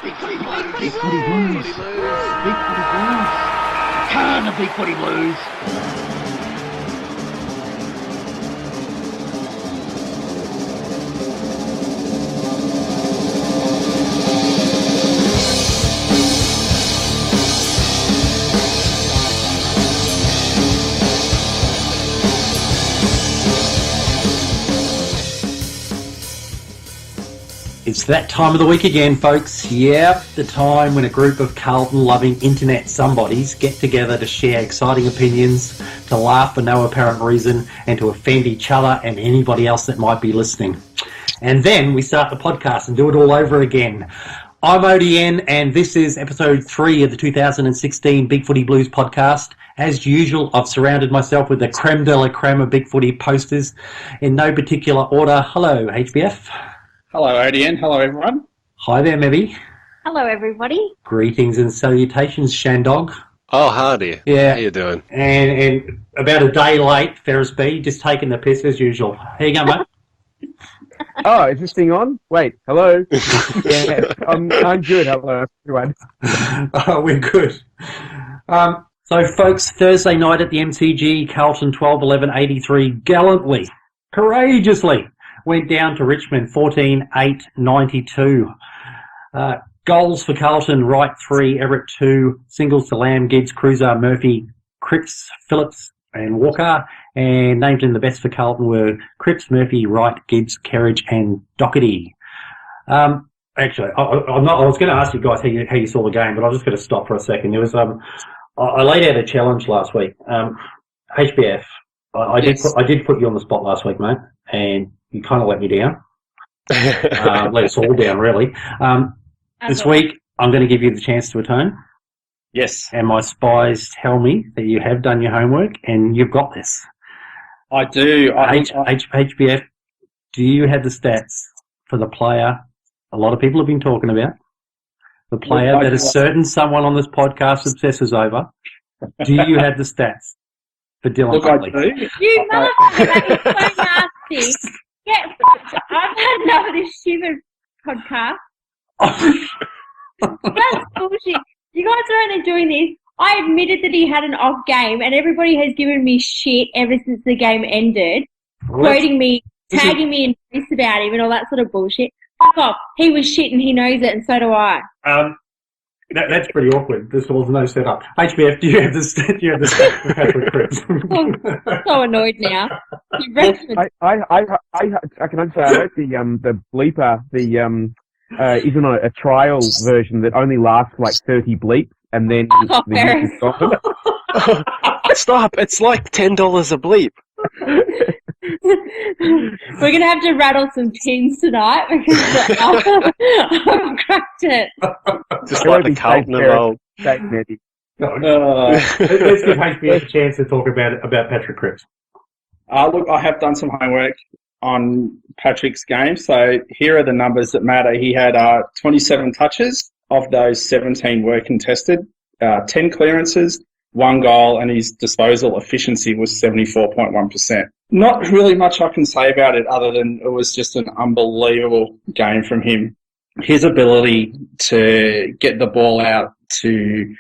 BigFooty Blues. BigFooty Blues. BigFooty Blues. Turn the BigFooty Blues. It's that time of the week again, folks. Yep, the time when a group of Carlton-loving internet somebodies get together to share exciting opinions, to laugh for no apparent reason, and to offend each other and anybody else that might be listening. And then we start the podcast and do it all over again. I'm ODN, and this is episode 3 of the 2016 BigFooty Blues Podcast. As usual, I've surrounded myself with the creme de la creme of BigFooty posters in no particular order. Hello, HBF. Hello, ODN. Hello, everyone. Hi there, Mebby. Hello, everybody. Greetings and salutations, ShanDog. Oh, hardy. Yeah. How you doing? And about a day late, ferrisb, just taking the piss as usual. How you going, mate? Oh, is this thing on? Wait, hello. Yeah, I'm good. Hello, everyone. Oh, we're good. So, folks, Thursday night at the MCG, Carlton 12-11-83 gallantly, courageously went down to Richmond 14-8-92. Goals for Carlton, Wright 3, Everett 2, singles to Lamb, Gibbs, Cruiser, Murphy, Cripps, Phillips and Walker, and named in the best for Carlton were Cripps, Murphy, Wright, Gibbs, Kerridge and Doherty. Actually, I was going to ask you guys how you saw the game, but I'm just going to stop for a second. There was I laid out a challenge last week. HBF, I did put you on the spot last week, mate, and you kind of let me down. Let us all down, really. This week, I'm going to give you the chance to atone. Yes. And my spies tell me that you have done your homework and you've got this. I do. HBF, do you have the stats for the player a lot of people have been talking about? The player that a certain someone on this podcast obsesses over. Do you have the stats for Dylan Huntley? I do. You motherfucker, that is so nasty. Get fucked. I've had enough of this stupid podcast. That's bullshit. You guys are only doing this. I admitted that he had an off game, and everybody has given me shit ever since the game ended, quoting me, tagging me in this about him and all that sort of bullshit. Fuck off. He was shit and he knows it, and so do I. That's pretty awkward. There was no setup. HBF, do you have the stats for Patrick Cripps? I'm so annoyed now. I can answer. I hope the bleeper, is on a trial version that only lasts like 30 bleeps, and then the music is gone. Stop! It's like $10 a bleep. We're going to have to rattle some tins tonight because I've cracked it. Just like the Carlton of old. Let's give HBF a chance to talk about Patrick Cripps. Look, I have done some homework on Patrick's game. So here are the numbers that matter. He had 27 touches. Of those, 17 were contested, 10 clearances, 1 goal, and his disposal efficiency was 74.1%. Not really much I can say about it other than it was just an unbelievable game from him. His ability to get the ball out to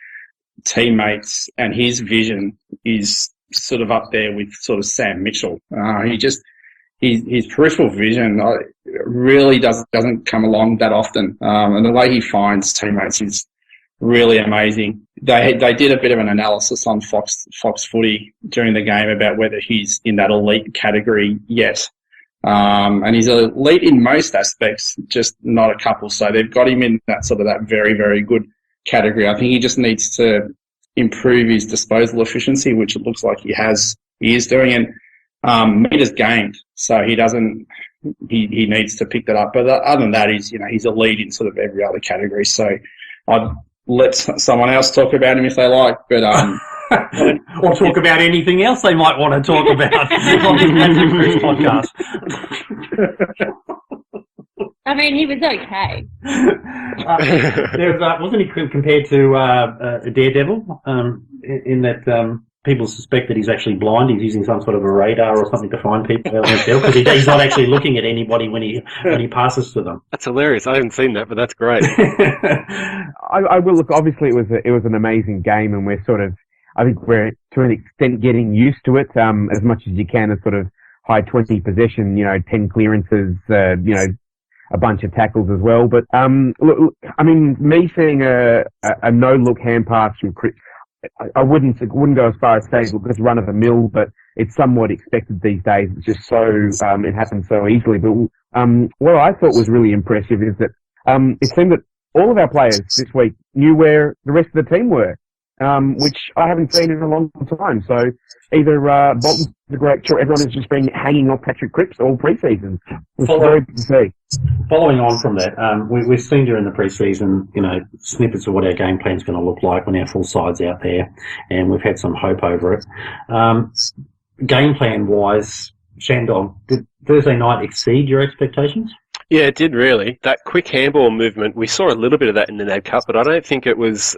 teammates and his vision is sort of up there with sort of Sam Mitchell. His peripheral vision really doesn't come along that often, and the way he finds teammates is really amazing. They did a bit of an analysis on Fox Footy during the game about whether he's in that elite category yet, and he's elite in most aspects, just not a couple. So they've got him in that very, very good category. I think he just needs to improve his disposal efficiency, which it looks like he is doing, and meters gained. So he needs to pick that up. But other than that, he's a lead in sort of every other category. So I'd let someone else talk about him if they like. But or talk about anything else they might want to talk about on the Patrick Cripps podcast. I mean, he was okay. Wasn't he compared to a Daredevil in that people suspect that he's actually blind. He's using some sort of a radar or something to find people out in the field because he's not actually looking at anybody when he passes to them. That's hilarious. I haven't seen that, but that's great. I will look. Obviously, it was an amazing game, and we're sort of, I think we're to an extent getting used to it as much as you can. A sort of high 20 possession, 10 clearances, a bunch of tackles as well. But look, I mean, me seeing a no look hand pass from Chris, I wouldn't go as far as saying look, it's run of the mill, but it's somewhat expected these days. It's just so it happens so easily. But what I thought was really impressive is that it seemed that all of our players this week knew where the rest of the team were, which I haven't seen in a long time. So either Bolton's a great choice. Everyone has just been hanging off Patrick Cripps all pre-season. It's very good to see. Following on from that, we've seen during the pre-season, snippets of what our game plan's going to look like when our full side's out there, and we've had some hope over it. Game plan-wise, ShanDog, did Thursday night exceed your expectations? Yeah, it did really. That quick handball movement, we saw a little bit of that in the NAB Cup, but I don't think it was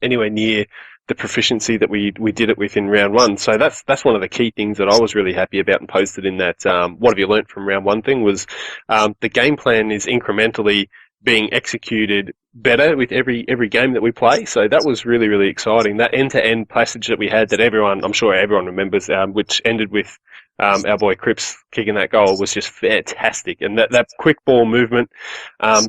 anywhere near the proficiency that we did it with in round one. So that's one of the key things that I was really happy about and posted in that what have you learnt from round one thing was the game plan is incrementally being executed better with every game that we play. So that was really, really exciting. That end-to-end passage that we had that I'm sure everyone remembers, which ended with our boy Cripps kicking that goal was just fantastic. And that quick ball movement,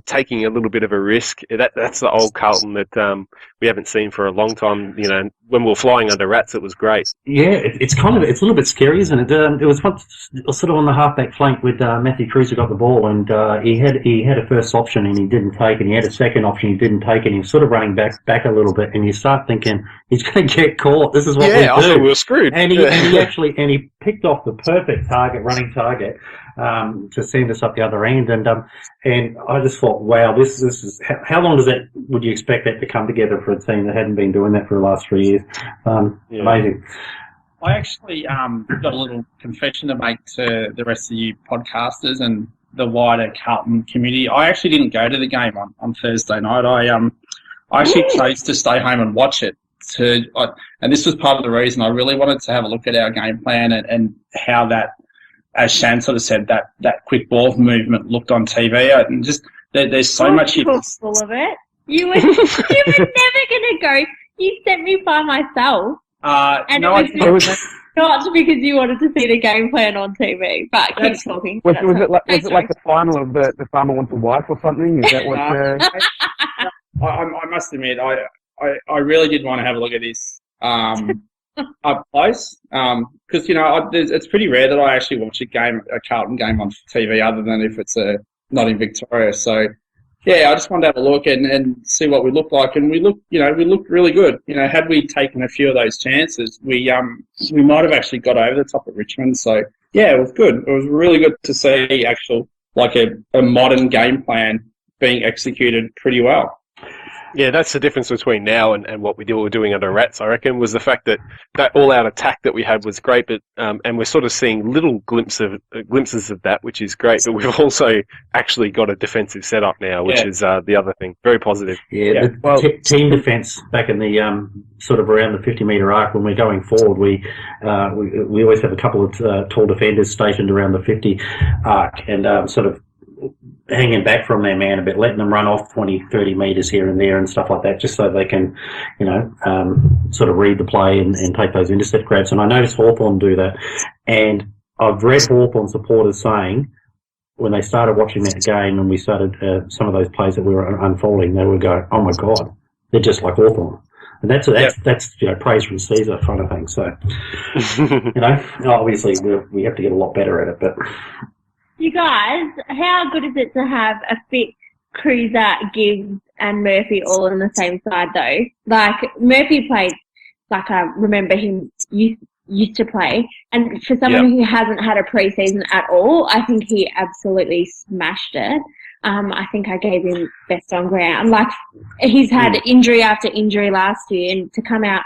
taking a little bit of a risk, that's the old Carlton that we haven't seen for a long time. When we were flying under rats, it was great. Yeah, it's a little bit scary, isn't it? It was sort of on the halfback flank with Matthew Cruz who got the ball, and he had a first option and he didn't take, and he had a second option he didn't take, and he was sort of running back a little bit, and you start thinking he's going to get caught. This is what we do. I thought we were screwed. And he picked off the perfect running target to send us up the other end, and I just thought, wow, this is how long would you expect that to come together for a team that hadn't been doing that for the last 3 years? Amazing. I actually got a little confession to make to the rest of you podcasters and the wider Carlton community. I actually didn't go to the game on Thursday night. I actually chose to stay home and watch it. And this was part of the reason I really wanted to have a look at our game plan and how that, as Shan sort of said, that quick ball movement looked on TV. And just there's so much. You were full of it. You were never going to go. You sent me by myself. And no, it was not because you wanted to see the game plan on TV. But keep talking. Was it like the final of the Farmer Wants a Wife or something? Is that what? I must admit, I really did want to have a look at this up close because it's pretty rare that I actually watch a Carlton game on TV other than if it's not in Victoria. So yeah, I just wanted to have a look and see what we look like, and we looked really good. Had we taken a few of those chances, we might have actually got over the top of Richmond. So yeah, it was good. It was really good to see a modern game plan being executed pretty well. Yeah, that's the difference between now and what we were doing under Rats, I reckon, was the fact that all-out attack that we had was great, but and we're sort of seeing little glimpses of that, which is great, but we've also actually got a defensive setup now, which is the other thing. Very positive. Yeah, team defence back in the sort of around the 50-metre arc when we're going forward, we always have a couple of tall defenders stationed around the 50 arc and sort of hanging back from their man a bit, letting them run off 20, 30 metres here and there and stuff like that, just so they can, sort of read the play and take those intercept grabs. And I noticed Hawthorn do that. And I've read Hawthorn supporters saying when they started watching that game and we started some of those plays that we were unfolding, they would go, oh my God, they're just like Hawthorn. And that's praise from Caesar kind of thing. So, obviously we have to get a lot better at it, but... You guys, how good is it to have a fit Cruiser, Gibbs and Murphy all on the same side though? Like, Murphy played, I remember him used to play, and for someone who hasn't had a pre-season at all, I think he absolutely smashed it. I think I gave him best on ground. Like, he's had injury after injury last year, and to come out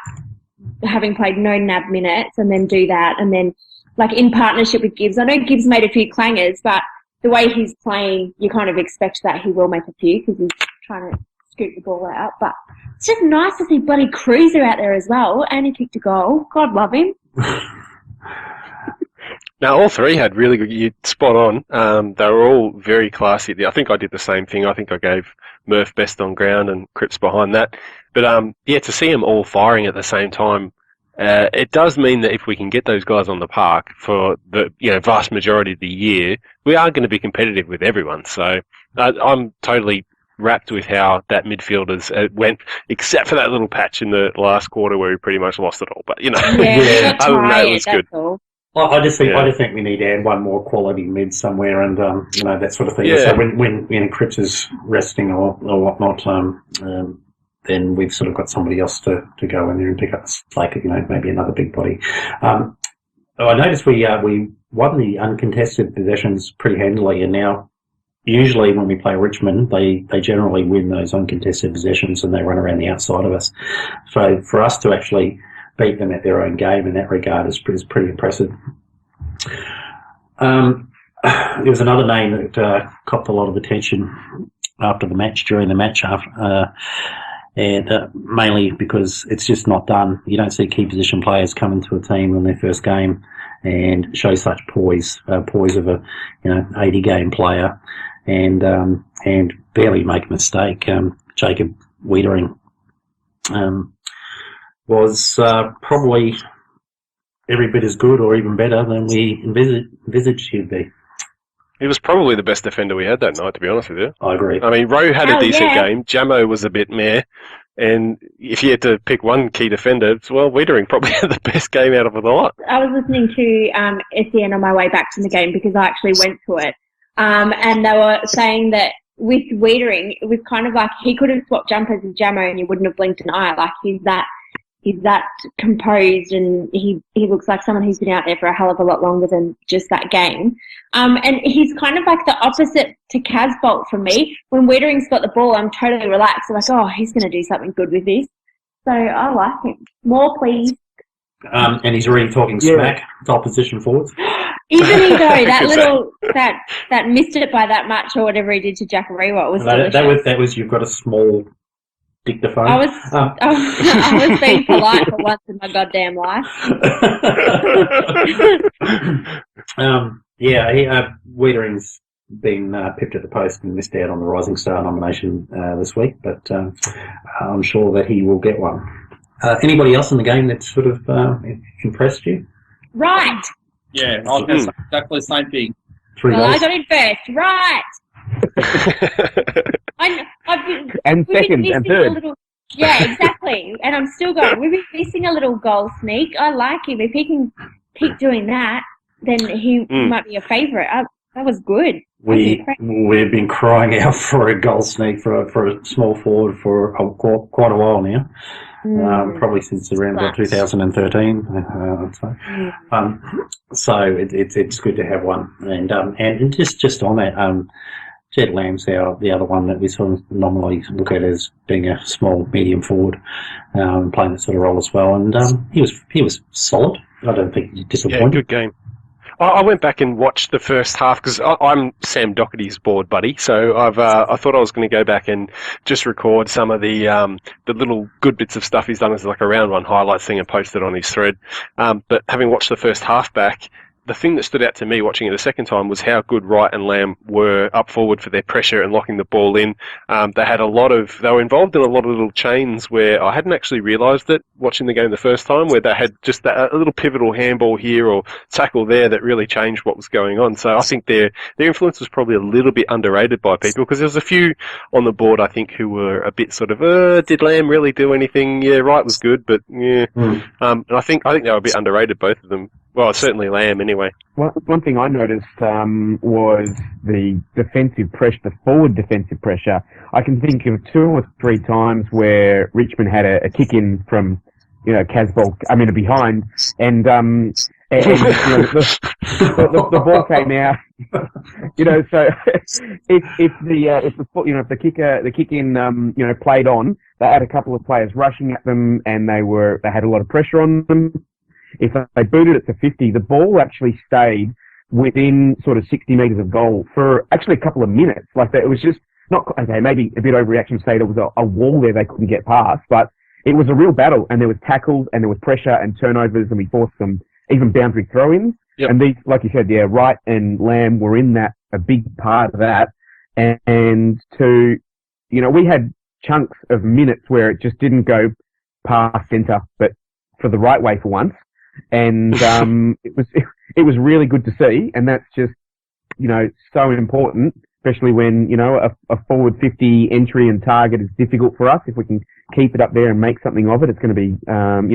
having played no NAB minutes and then do that, and then in partnership with Gibbs. I know Gibbs made a few clangers, but the way he's playing, you kind of expect that he will make a few because he's trying to scoop the ball out. But it's just nice to see bloody Cruiser out there as well, and he kicked a goal. God love him. Now, all three had really good, you spot on. They were all very classy. I think I did the same thing. I think I gave Murph best on ground and Cripps behind that. But, yeah, to see them all firing at the same time, it does mean that if we can get those guys on the park for the vast majority of the year, we are going to be competitive with everyone. So I'm totally wrapped with how that midfielders went, except for that little patch in the last quarter where we pretty much lost it all. But, Yeah, other than that, it was good. All. I just think we need to add one more quality mid somewhere, and that sort of thing. Yeah. So when Cripps is resting or whatnot, then we've sort of got somebody else to go in there and pick up the slack. Maybe another big body. I noticed we won the uncontested possessions pretty handily, and now usually when we play Richmond, they generally win those uncontested possessions and they run around the outside of us. So for us to actually beat them at their own game in that regard is pretty impressive. There was another name that copped a lot of attention during the match, and mainly because it's just not done. You don't see key position players come into a team in their first game and show such poise of a 80-game player, and barely make a mistake. Jacob Wiedering was probably every bit as good or even better than we envisaged he'd be. He was probably the best defender we had that night, to be honest with you. I agree. I mean, Rowe had a decent game. Jamo was a bit meh. And if you had to pick one key defender, Wiedering probably had the best game out of the lot. I was listening to SEN on my way back from the game because I actually went to it. And they were saying that with Wiedering, it was kind of like he could have swapped jumpers with Jamo and you wouldn't have blinked an eye. Like he's that composed, and he looks like someone who's been out there for a hell of a lot longer than just that game. And he's kind of like the opposite to Casbolt for me. When Wiedering's got the ball, I'm totally relaxed. I'm like, oh, he's going to do something good with this. So I like him. More, please. And he's already talking smack to opposition forwards. Isn't he though? That missed it by that much or whatever he did to Jack Rewa was delicious. That was you've got a small dictaphone. I was being polite for once in my goddamn life. Wiedering's been pipped at the post and missed out on the Rising Star nomination this week, but I'm sure that he will get one. Anybody else in the game that sort of impressed you? Right. Yeah, I was going to say exactly the same thing. I got in first. Right. And second and third. Yeah, exactly. And I'm still going. We've been missing a little goal sneak. I like him. If he can keep doing that, then he might be a favourite. That was good. We've been crying out for a goal sneak for a small forward for quite a while now. Probably since around about 2013, I'd say. So it's good to have one, and just on that, Jed Lamb's the other one that we sort of normally look at as being a small medium forward, playing that sort of role as well, and he was solid. I don't think he disappointed. Yeah, good game. I went back and watched the first half because I'm Sam Doherty's board buddy, so I thought I was going to go back and just record some of the little good bits of stuff he's done as like a round one highlights thing and post it on his thread. But having watched the first half back, the thing that stood out to me watching it the second time was how good Wright and Lamb were up forward for their pressure and locking the ball in. They were involved in a lot of little chains where I hadn't actually realised it watching the game the first time, where they had just a little pivotal handball here or tackle there that really changed what was going on. So I think their influence was probably a little bit underrated by people, because there was a few on the board I think who were a bit sort of, did Lamb really do anything? Yeah, Wright was good, but yeah. And I think they were a bit underrated, both of them. Well, certainly Lamb, anyway. One thing I noticed was the defensive pressure, the forward defensive pressure. I can think of 2 or 3 times where Richmond had a kick in from, Casbolt, behind, and the ball came out. So if the kick in played on, they had a couple of players rushing at them, and they had a lot of pressure on them. If they booted it to 50, the ball actually stayed within sort of 60 metres of goal for actually a couple of minutes. Like that, it was just maybe a bit overreaction to say there was a wall there they couldn't get past, but it was a real battle, and there was tackles, and there was pressure and turnovers, and we forced some even boundary throw-ins. Yep. And these, like you said, Wright and Lamb were in that, a big part of that. And we had chunks of minutes where it just didn't go past centre, but for the right way for once. And it was really good to see, and that's just, so important, especially when, a forward 50 entry and target is difficult for us. If we can keep it up there and make something of it, it's going to be,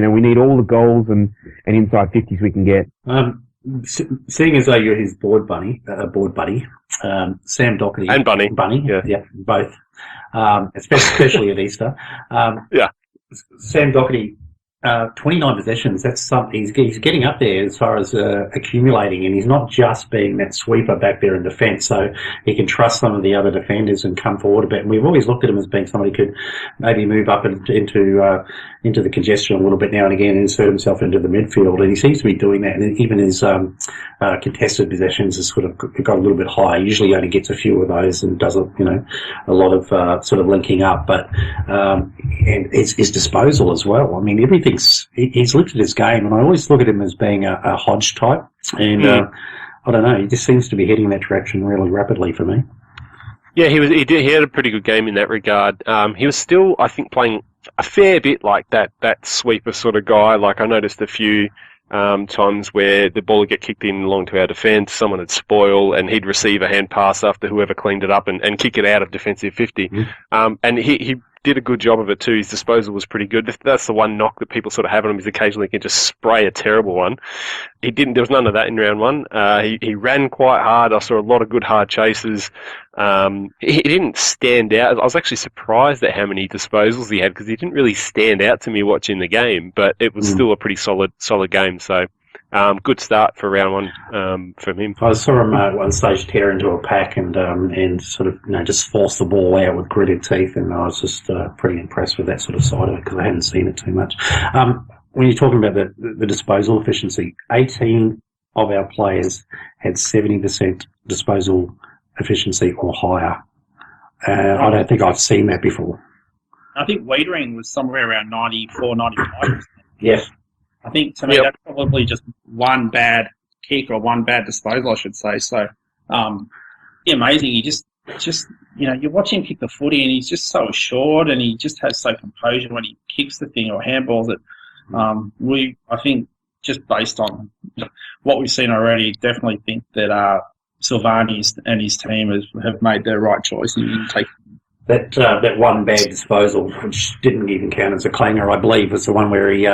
we need all the goals and inside 50s we can get. Seeing as though you're his board buddy, Sam Doherty. And Bunny. Yeah, both. Especially at Easter. Yeah. Sam Doherty, 29 possessions, that's something. He's getting up there as far as accumulating, and he's not just being that sweeper back there in defence, so he can trust some of the other defenders and come forward a bit. And we've always looked at him as being somebody who could maybe move up into the congestion a little bit now and again and insert himself into the midfield, and he seems to be doing that. And even his contested possessions has sort of got a little bit higher. Usually only gets a few of those and does a lot of sort of linking up, but and his disposal as well. I mean, he's looked at his game, and I always look at him as being a Hodge type, and I don't know, he just seems to be heading in that direction really rapidly for me. Yeah, he had a pretty good game in that regard. He was still, I think, playing a fair bit like that sweeper sort of guy. Like, I noticed a few times where the ball would get kicked in along to our defence, someone would spoil, and he'd receive a hand pass after whoever cleaned it up and kick it out of defensive 50. And he did a good job of it too. His disposal was pretty good. That's the one knock that people sort of have on him, is occasionally he can just spray a terrible one. He didn't. There was none of that in round one. He ran quite hard. I saw a lot of good hard chases. He didn't stand out. I was actually surprised at how many disposals he had, because he didn't really stand out to me watching the game, but it was still a pretty solid game. So good start for round one from him. I saw him at one stage tear into a pack and sort of just force the ball out with gritted teeth, and I was just pretty impressed with that sort of side of it, because I hadn't seen it too much. When you're talking about the disposal efficiency, 18 of our players had 70% disposal efficiency or higher. I don't think I've seen that before. I think Wiedering was somewhere around 94, 95%. Yes. I think, to me, that's probably just one bad kick or one bad disposal, I should say. So, amazing. He just you watch him kick the footy, and he's just so assured, and he just has so composure when he kicks the thing or handballs it. I think, just based on what we've seen already, definitely think that Silvani and his team have made their right choice in taking that one bad disposal, which didn't even count as a clanger, I believe, was the one where he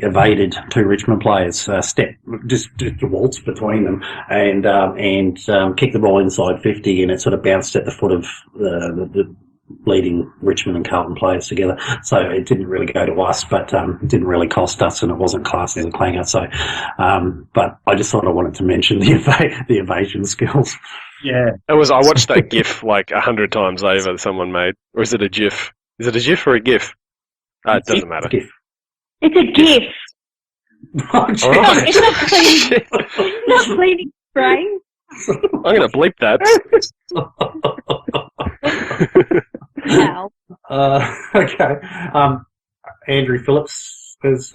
evaded two Richmond players, just waltzed between them and kicked the ball inside 50, and it sort of bounced at the foot of the leading Richmond and Carlton players together. So it didn't really go to us, but it didn't really cost us, and it wasn't classed as a clanger. So, but I just thought I wanted to mention the evasion skills. Yeah, I watched that GIF like 100 times over that someone made, or is it a GIF? Is it a GIF or a GIF? It doesn't matter. It's a GIF. Oh, It's not cleaning brain. I'm going to bleep that. Wow. Okay. Andrew Phillips looks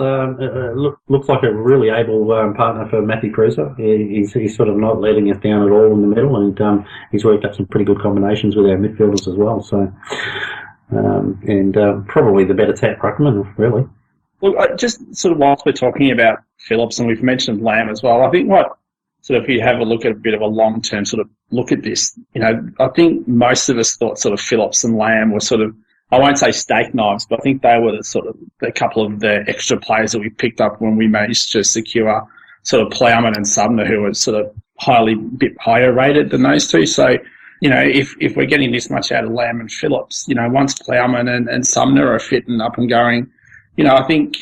like a really able partner for Matthew Cruiser. He's sort of not letting us down at all in the middle, and he's worked up some pretty good combinations with our midfielders as well. So, probably the better tap ruckman, really. Well, just sort of whilst we're talking about Phillips, and we've mentioned Lamb as well, I think if you have a look at a bit of a long-term sort of look at this, I think most of us thought sort of Phillips and Lamb were sort of, I won't say steak knives, but I think they were the couple of the extra players that we picked up when we managed to secure sort of Plowman and Sumner, who were sort of bit higher rated than those two. So, if we're getting this much out of Lamb and Phillips, once Plowman and Sumner are fit and up and going, I think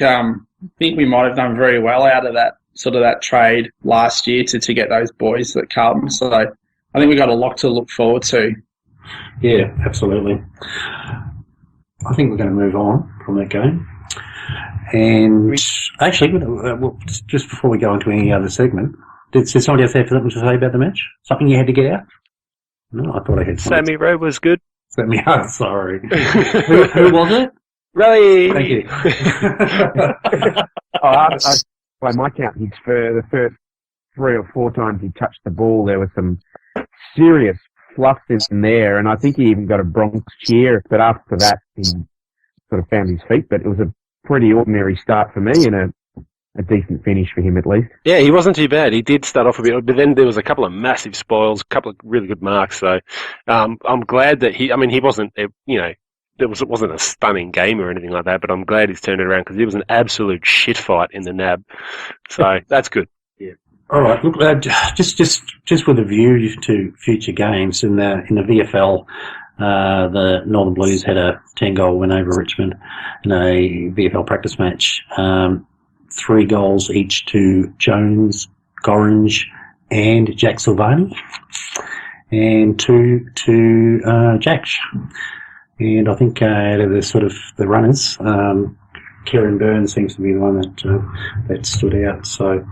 we might have done very well out of that trade last year to get those boys at Carlton. So I think we've got a lot to look forward to. Yeah, absolutely. I think we're going to move on from that game. And actually, just before we go into any other segment, did somebody else have something to say about the match? Something you had to get out? No, I thought I had Sammy Rowe was good. Sammy, I'm sorry. Who was it? Ray! Thank you. By my count, for the first 3 or 4 times he touched the ball, there was some serious fluffs in there, and I think he even got a Bronx cheer, but after that he sort of found his feet. But it was a pretty ordinary start for me and a decent finish for him at least. Yeah, he wasn't too bad. He did start off a bit, but then there was a couple of massive spoils, a couple of really good marks. So I'm glad that he wasn't, it wasn't a stunning game or anything like that, but I'm glad he's turned it around because it was an absolute shit fight in the NAB. So that's good. Yeah. All right. Look, just with a view to future games in the VFL, the Northern Blues had a 10-goal win over Richmond in a VFL practice match. 3 goals each to Jones, Gorringe, and Jack Silvani, and 2 to Jack. And I think out of the runners, Kieran Byrne seems to be the one that stood out. So,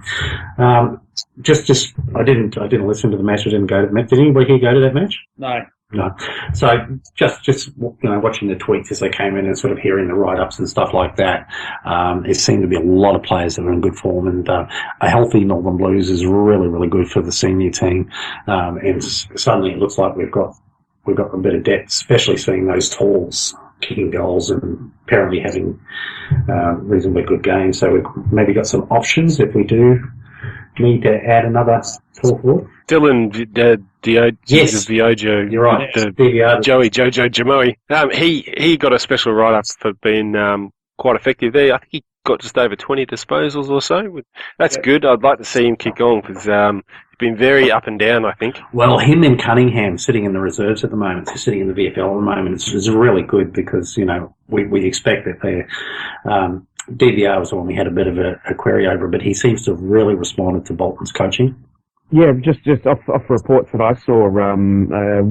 just I didn't listen to the match. I didn't go to the match. Did anybody here go to that match? No. No. So just watching the tweets as they came in and sort of hearing the write-ups and stuff like that, it seemed to be a lot of players that were in good form, and a healthy Northern Blues is really, really good for the senior team. And suddenly it looks like we've got a bit of depth, especially seeing those talls kicking goals and apparently having reasonably good games. So we've maybe got some options if we do need to add another tall forward. Dylan Yes. Viojo. You're right. Jojo Jamoe. He got a special write-up for being quite effective there. I think he got just over 20 disposals or so. That's good. I'd like to see him kick on because he's been very up and down, I think. Well, him and Cunningham sitting in the reserves at the moment, sitting in the VFL at the moment, is really good because, we expect that they're... DVR was the one we had a bit of a query over, but he seems to have really responded to Bolton's coaching. Yeah, just off reports that I saw,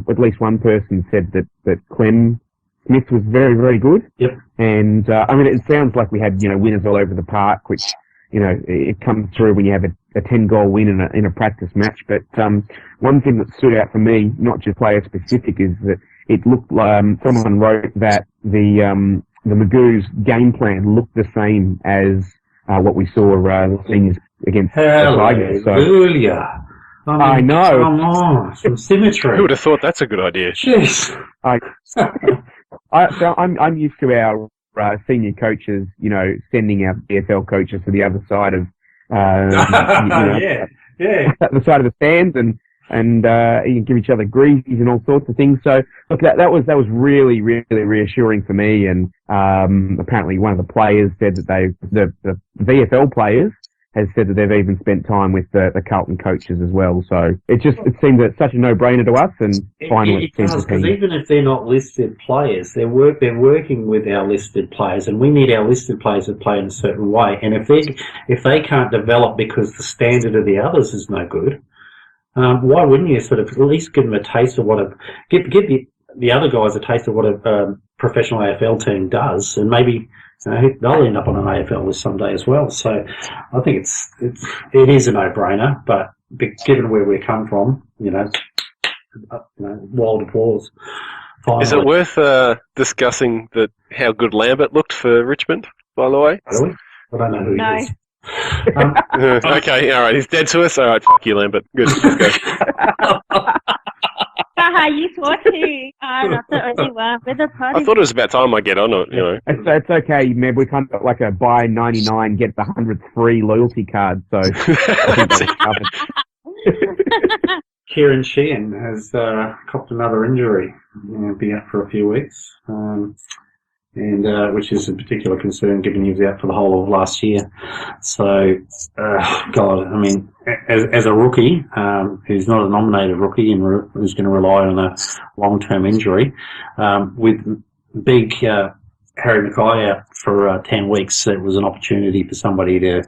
at least one person said that Clem Smith was very, very good. Yep. And, it sounds like we had, winners all over the park, which, it comes through when you have a 10-goal win in a practice match. But, one thing that stood out for me, not just player specific, is that it looked like, someone wrote that the Magoo's game plan looked the same as, what we saw, the seniors against the Tigers. So, I know. Come on, some symmetry. Who would have thought that's a good idea? Jeez. I'm used to our senior coaches, sending our BFL coaches to the other side of, yeah. the side of the stands and you can give each other greases and all sorts of things. So look, that was really, really reassuring for me. And apparently one of the players said that the VFL players has said that they've even spent time with the Carlton coaches as well. So it seems that it's such a no-brainer to us, and finally it does, because even if they're not listed players, they're working with our listed players, and we need our listed players to play in a certain way. And if they can't develop because the standard of the others is no good, why wouldn't you sort of at least give them a taste of give the other guys a taste of what a professional AFL team does, and maybe they'll end up on an AFL list someday as well. So I think it is a no-brainer, but given where we come from, wild applause. Finally. Is it worth discussing how good Lambert looked for Richmond, by the way? Really? I don't know who he is. Okay, all right. He's dead to us. All right, fuck you, Lambert. Good. Let's go. Haha, you thought too. Not the only one with the party. I thought it was about time I get on it. It's okay, Meb. We kind of like a buy 99, get the 100th free loyalty card. So Kieran Sheehan has copped another injury. He'll be out for a few weeks. And which is a particular concern given he was out for the whole of last year. So, God, I mean, as a rookie, who's not a nominated rookie and who's going to rely on a long-term injury, with big Harry Mackay out for 10 weeks, it was an opportunity for somebody to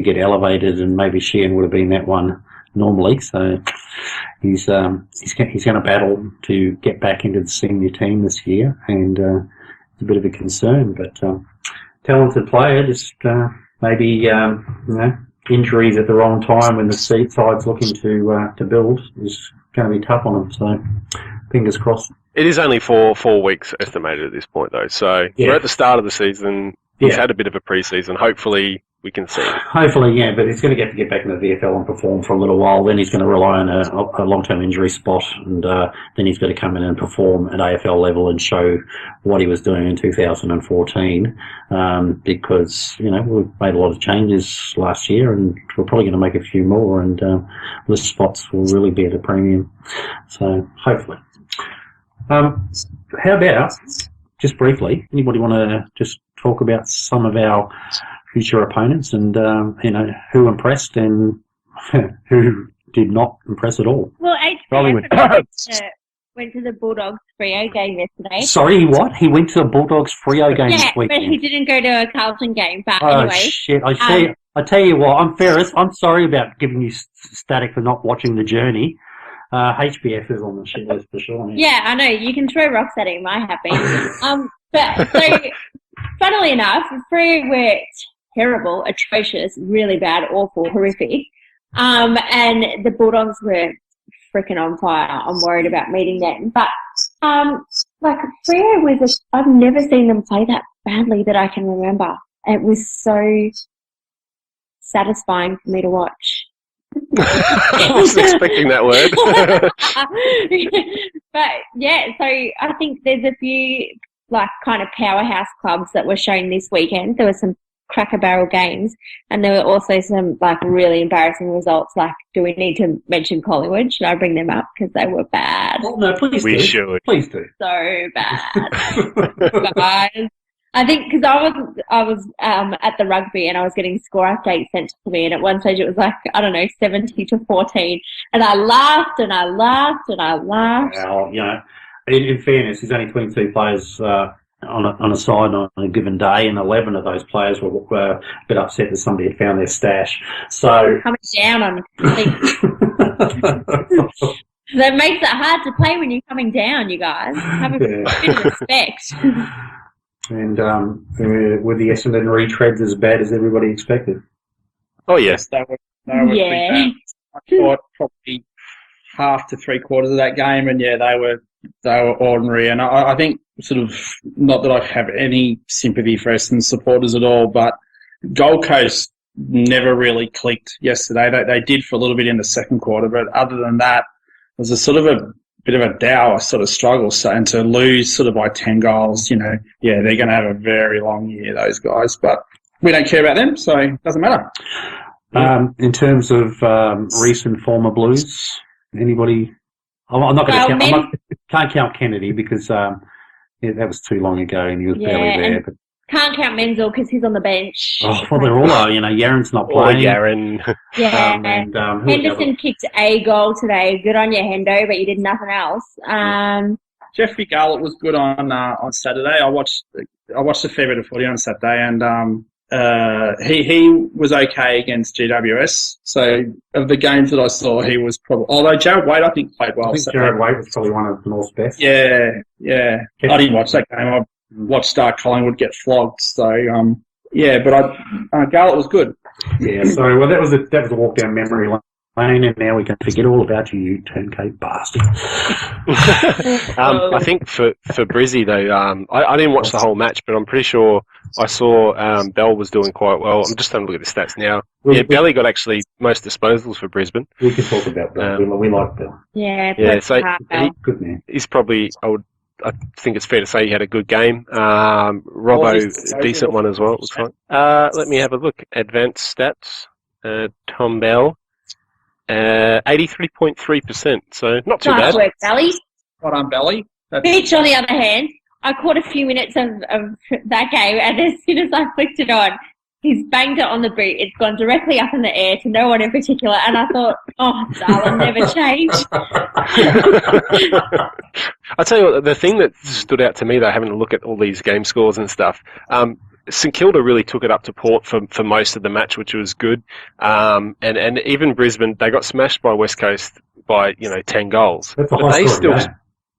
get elevated, and maybe Sheehan would have been that one normally. So he's going to battle to get back into the senior team this year, and it's a bit of a concern, but talented player, just maybe injuries at the wrong time when the side's looking to build is going to be tough on them. So fingers crossed. It is only 4 weeks estimated at this point, though. So we're at the start of the season. He's had a bit of a pre-season. Hopefully, we can see him. Hopefully, yeah, but he's going to get back into the VFL and perform for a little while. Then he's going to rely on a long-term injury spot, and then he's got to come in and perform at AFL level and show what he was doing in 2014. Because we've made a lot of changes last year, and we're probably going to make a few more, and the spots will really be at a premium. So hopefully. How about, just briefly, anybody want to just talk about some of our future opponents and, who impressed and who did not impress at all? Well, HBF went to the Bulldogs Freo game yesterday. Sorry, what? He went to the Bulldogs Freo game this weekend? But he didn't go to a Carlton game. But anyway. Oh, shit. I tell you what, I'm Ferris. I'm sorry about giving you static for not watching the journey. HBF is on the shit list for sure. Yeah, I know. You can throw rocks at him. I'm happy. But so, funnily enough, Freo were terrible, atrocious, really bad, awful, horrific. And the Bulldogs were freaking on fire. I'm worried about meeting them. But, Freo I've never seen them play that badly that I can remember. It was so satisfying for me to watch. I wasn't expecting that word. But, yeah, so I think there's a few, kind of powerhouse clubs that were shown this weekend. There were some cracker barrel games, and there were also some really embarrassing results. Do we need to mention Collingwood? Should I bring them up because they were bad? Oh, no, please we do. Should. Please do. So bad, guys. I think because I was at the rugby and I was getting score updates sent to me, and at one stage it was 70-14, and I laughed and I laughed and I laughed. Well, in fairness, there's only 22 players on a side on a given day, and 11 of those players were a bit upset that somebody had found their stash. So coming down on that makes it hard to play when you're coming down. You guys have a bit of respect. And were the Essendon retreads as bad as everybody expected? Oh yes, they were pretty bad. I thought probably half to 3/4 of that game, and they were ordinary. And I think not that I have any sympathy for Essendon supporters at all, but Gold Coast never really clicked yesterday. They did for a little bit in the second quarter, but other than that, it was a bit of a dour struggle. So, and to lose by 10 goals, they're going to have a very long year, those guys. But we don't care about them, so it doesn't matter. In terms of recent former Blues, anybody? I'm not going to count. Can't count Kennedy because that was too long ago and he was barely there. But can't count Menzel because he's on the bench. Oh, well, they're all are. Yaron's not playing. Yaron. Yeah. Henderson kicked a goal today. Good on you, Hendo, but you did nothing else. Jeffrey Garlett was good on Saturday. I watched a fair bit of footy on Saturday, and he was okay against GWS. So of the games that I saw, he was probably. Although Jared Wade, I think, played well. I think Jared Wade was probably one of the North's best. Yeah. I didn't watch that game. I watched Collingwood get flogged. So but Garlett was good. Yeah. So that was a walk down memory lane, and now we can forget all about you turncoat bastard. I think for Brizzy though, I didn't watch the whole match, but I'm pretty sure I saw Bell was doing quite well. I'm just having a look at the stats now. Belly got actually most disposals for Brisbane. We can talk about Bell. We like Bell. Yeah. So good man. He's probably. I think it's fair to say he had a good game. Robbo, a decent one as well. It looks like. Let me have a look. Advanced stats. Tom Bell. 83.3%, so not too bad. Nice work, Belly. Well done, Belly. Beach, on the other hand, I caught a few minutes of that game, and as soon as I flicked it on, he's banged it on the boot. It's gone directly up in the air to no one in particular, and I thought, oh, darling, never change. I'll tell you what, the thing that stood out to me, though, having a look at all these game scores and stuff, St Kilda really took it up to Port for most of the match, which was good. And even Brisbane, they got smashed by West Coast by 10 goals. That's a high scoring game.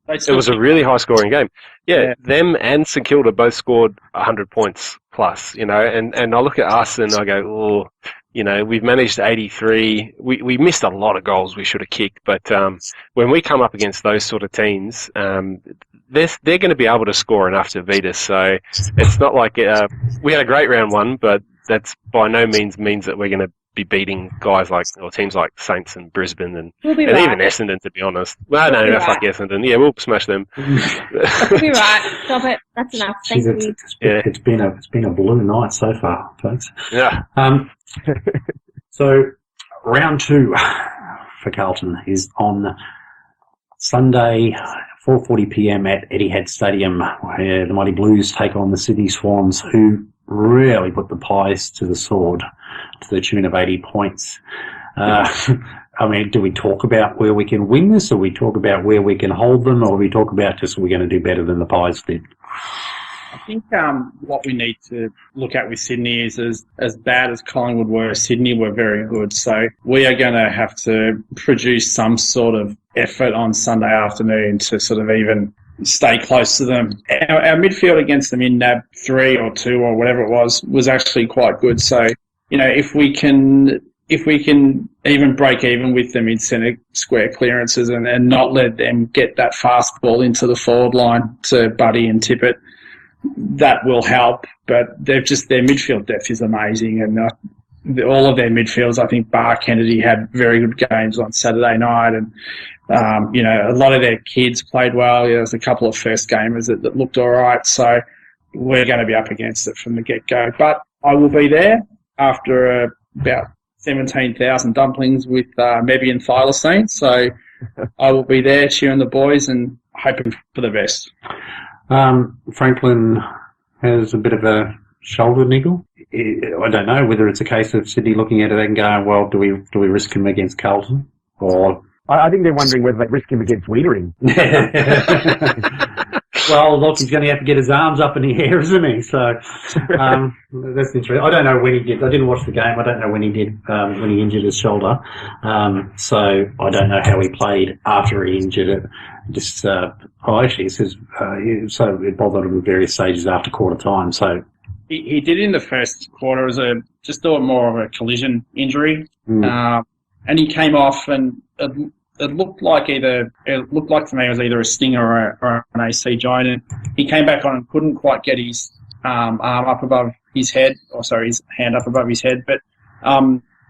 It was a really high scoring game. Yeah, them and St Kilda both scored 100 points plus, you know, and I look at us and I go, oh, you know, we've managed 83. We missed a lot of goals we should have kicked, but when we come up against those sort of teams, they're going to be able to score enough to beat us. So it's not like we had a great round one, but that's by no means that we're going to be beating guys like, or teams like Saints and Brisbane and even Essendon, to be honest. Well, no, fuck Essendon. Yeah, we'll smash them. You'll be right. Stop it. That's enough. Thank you. It's been a blue night so far, folks. Yeah. So round 2 for Carlton is on Sunday, 4:40 p.m. at Etihad Stadium, where the Mighty Blues take on the Sydney Swans, who really put the Pies to the sword to the tune of 80 points. I mean, do we talk about where we can win this, or we talk about where we can hold them, or we talk about just we're going to do better than the Pies did? I think what we need to look at with Sydney is as bad as Collingwood were, Sydney were very good. So we are going to have to produce some sort of effort on Sunday afternoon to sort of even stay close to them. Our midfield against them in NAB 3 or 2 or whatever it was actually quite good. So, you know, if we can even break even with them in centre square clearances and not let them get that fast ball into the forward line to Buddy and Tippett, that will help. But their midfield depth is amazing, and all of their midfielders, I think Bar Kennedy had very good games on Saturday night, and you know, a lot of their kids played well. There was a couple of first gamers that looked all right, so we're going to be up against it from the get-go. But I will be there after about 17,000 dumplings with Mebby and thylacine, so I will be there cheering the boys and hoping for the best. Franklin has a bit of a shoulder niggle. I don't know whether it's a case of Sydney looking at it and going, well, do we risk him against Carlton? Or I think they're wondering whether they risk him against Wiedering. Well, look, he's going to have to get his arms up in the air, isn't he? So that's interesting. I don't know when he did. I didn't watch the game. I don't know when he did, when he injured his shoulder. So I don't know how he played after he injured it. Just, actually, it says, so it bothered him at various stages after quarter time. So he did in the first quarter as just more of a collision injury. And he came off, and it looked like to me it was either a stinger or an AC joint. And he came back on and couldn't quite get his arm up above his head, his hand up above his head. But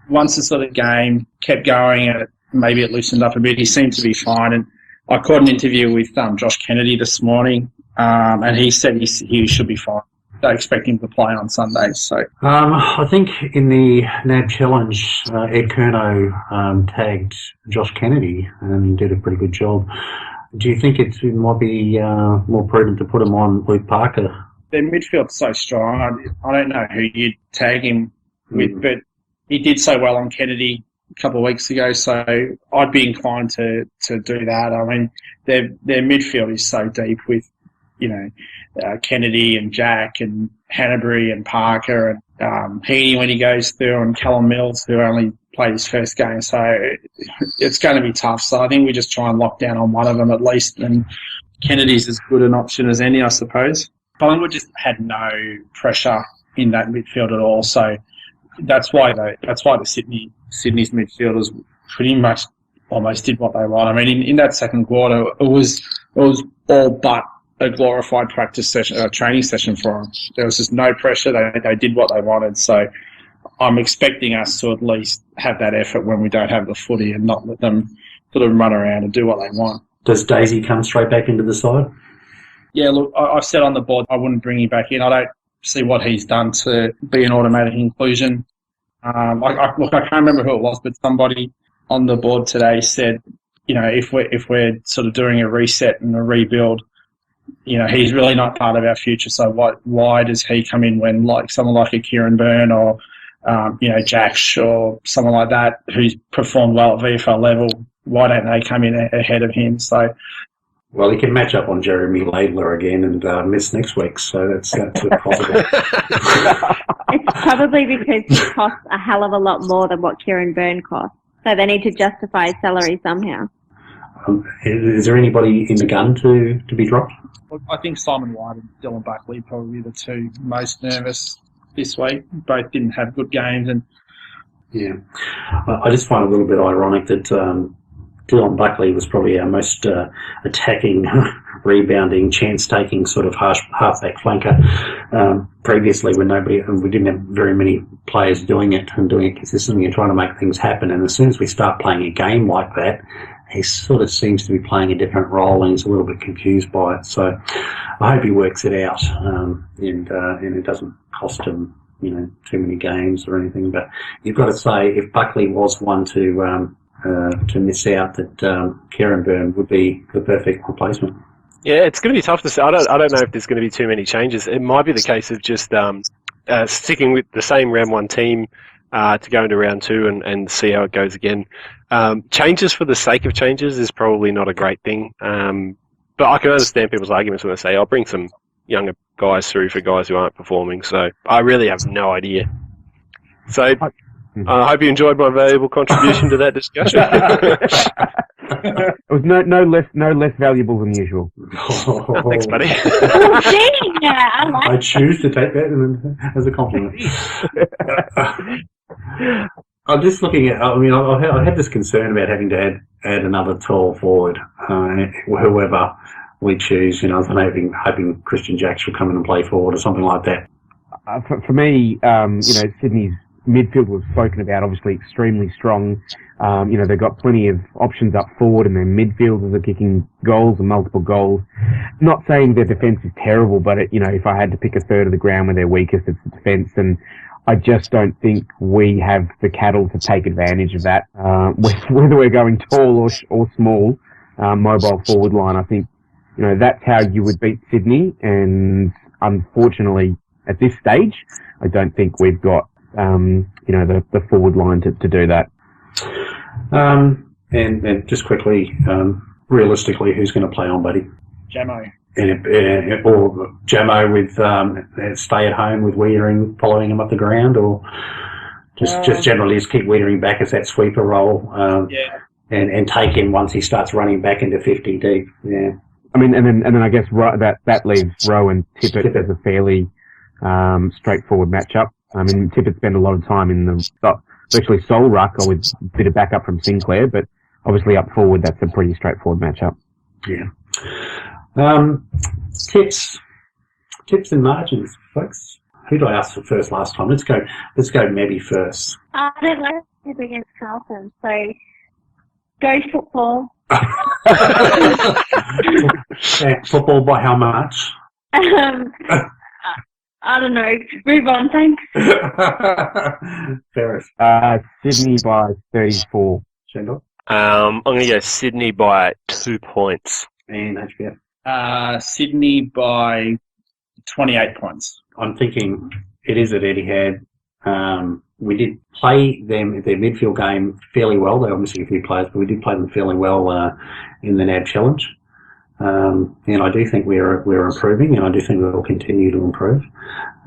once the sort of game kept going, and maybe it loosened up a bit, he seemed to be fine. And I caught an interview with Josh Kennedy this morning, and he said he should be fine. They expect him to play on Sunday. So I think in the NAB Challenge, Ed Curnow tagged Josh Kennedy and did a pretty good job. Do you think it might be more prudent to put him on Luke Parker? Their midfield's so strong. I don't know who you'd tag him with, but he did so well on Kennedy a couple of weeks ago, so I'd be inclined to do that. I mean, their midfield is so deep with, you know, Kennedy and Jack and Hanbury and Parker and Heaney when he goes through, and Callum Mills, who only played his first game. So it's going to be tough. So I think we just try and lock down on one of them at least, and Kennedy's as good an option as any, I suppose. Collingwood just had no pressure in that midfield at all. So that's why the Sydney's midfielders pretty much almost did what they want. I mean, in that second quarter, it was all but a glorified practice session, a training session for them. There was just no pressure. They did what they wanted. So I'm expecting us to at least have that effort when we don't have the footy and not let them sort of run around and do what they want. Does Daisy come straight back into the side? Yeah, look, I've said on the board I wouldn't bring him back in. I don't see what he's done to be an automatic inclusion. I can't remember who it was, but somebody on the board today said, you know, if we're sort of doing a reset and a rebuild, you know, he's really not part of our future. So why does he come in when like someone like a Kieran Byrne or you know, Jacksh or someone like that who's performed well at VFL level? Why don't they come in ahead of him? So. Well, he can match up on Jeremy Laidler again and miss next week, so that's possible. It's probably because he costs a hell of a lot more than what Kieran Byrne costs, so they need to justify his salary somehow. Is there anybody in the gun to be dropped? I think Simon White and Dylan Buckley probably the two most nervous this week. Both didn't have good games, and yeah, I just find it a little bit ironic that Dylan Buckley was probably our most attacking, rebounding, chance-taking sort of halfback flanker previously, when we didn't have very many players doing it and doing it consistently and trying to make things happen. And as soon as we start playing a game like that, he sort of seems to be playing a different role, and he's a little bit confused by it. So I hope he works it out, and it doesn't cost him, too many games or anything. But you've got to say, if Buckley was one to miss out, that Kieran Byrne would be the perfect replacement. Yeah, it's going to be tough to say. I don't know if there's going to be too many changes. It might be the case of just sticking with the same round one team to go into round two and see how it goes again. Changes for the sake of changes is probably not a great thing. But I can understand people's arguments when they say, I'll bring some younger guys through for guys who aren't performing. So I really have no idea. So I hope you enjoyed my valuable contribution to that discussion. It was no less valuable than usual. Oh, thanks, buddy. I choose to take that as a compliment. I'm just looking at. I had this concern about having to add another tall forward, whoever we choose. I was hoping Christian Jacks will come in and play forward or something like that. For me, Sydney's midfield was spoken about, obviously extremely strong. They've got plenty of options up forward, and their midfielders are kicking goals and multiple goals. Not saying their defence is terrible, but if I had to pick a third of the ground where they're weakest, it's the defence, and I just don't think we have the cattle to take advantage of that. Whether we're going tall or small, mobile forward line, I think that's how you would beat Sydney, and unfortunately at this stage, I don't think we've got the forward line to do that. And just quickly, realistically, who's going to play on, buddy? Jamo. Or Jamo with stay at home with Wiedering following him up the ground, or just generally just keep Wiedering back as that sweeper role, and take him once he starts running back into 50 deep. Yeah. I mean, and then I guess that leaves Rowe and Tippett as a fairly straightforward matchup. I mean, Tippett spent a lot of time in the virtually sole ruck or with a bit of backup from Sinclair, but obviously up forward, that's a pretty straightforward matchup. Yeah. Tips and margins, folks. Who did I ask for first last time? Let's go Mebby first. I don't like it against Carlton, so go football. Football by how much? I don't know. Move on, thanks. Ferris. Sydney by 34. ShanDog. I'm going to go Sydney by 2 points. And HBF. Sydney by 28 points. I'm thinking it is at Etihad. We did play them their midfield game fairly well. They obviously a few players, but we did play them fairly well in the NAB Challenge. And I do think we're improving, and I do think we'll continue to improve.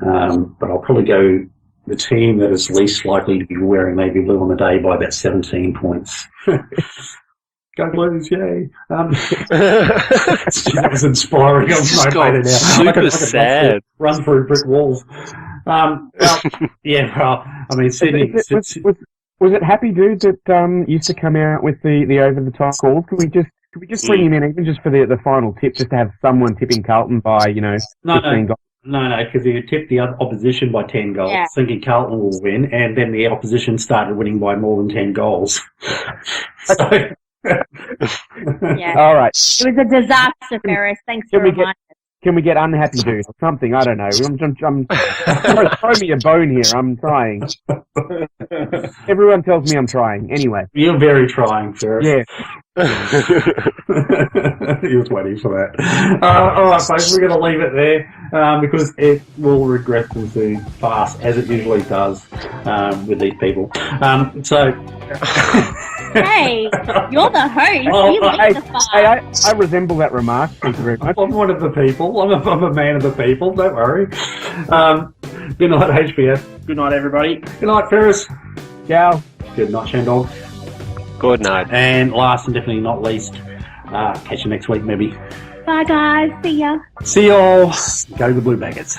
But I'll probably go the team that is least likely to be wearing navy blue on the day by about 17 points. Go Blues, yay! That was inspiring. I'm motivated now. Super sad. Run through brick walls. Sydney. Was it Happy Dude that used to come out with the over the top calls? Could we just bring him in even just for the final tip, just to have someone tipping Carlton by 15 goals? No, because he tipped the opposition by 10 goals, thinking Carlton will win, and then the opposition started winning by more than 10 goals. Yeah. All right. It was a disaster, Ferris. Thanks for reminding us. Can we get Unhappy Dude or something? I don't know. I'm throw me a bone here. I'm trying. Everyone tells me I'm trying. Anyway. You're very trying, Ferris. Yeah. He was waiting for that. All right, folks, we're going to leave it there because it will regress into farce, as it usually does with these people. Hey, you're the host. You lead the farce. I resemble that remark. Thank you very much. I'm one of the people. I'm a man of the people. Don't worry. Good night, HBF. Good night, everybody. Good night, Ferris. Ciao. Good night, ShanDog. Good night. And last and definitely not least, Catch you next week, maybe. Bye, guys. See ya. See y'all. Go the Blue Baggers.